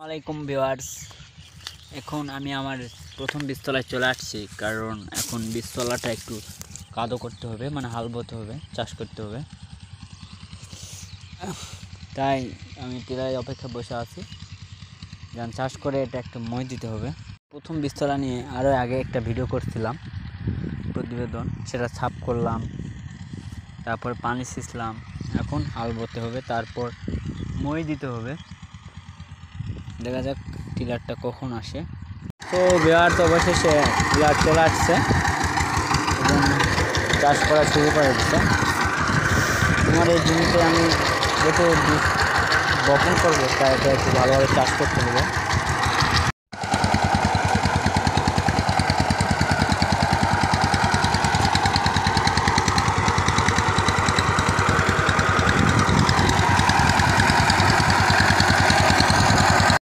আসসালামাইকুম ভিউয়ার্স। এখন আমি আমার প্রথম বীজতলায় চলে আসছি, কারণ এখন বীজতলাটা একটু কাদো করতে হবে, মানে হাল বইতে হবে, চাষ করতে হবে। তাই আমি টিলায় অপেক্ষা বসে আছি, যেন চাষ করে এটা একটা মই দিতে হবে। প্রথম বীজতলা নিয়ে আরও আগে একটা ভিডিও করছিলাম, প্রতিবেদন, সেটা ছাপ করলাম, তারপর পানি ছিঁচলাম। এখন হাল বইতে হবে, তারপর মই দিতে হবে। দেখা যাক টিলারটা কখন আসে। তো বিহার তো অবশেষে টিলার চলে আসছে এবং চাষ করা শুরু করে দিচ্ছে। তোমার এই জমিতে আমি যত বপন করবো তা এটা একটু ভালোভাবে চাষ করতে হবে।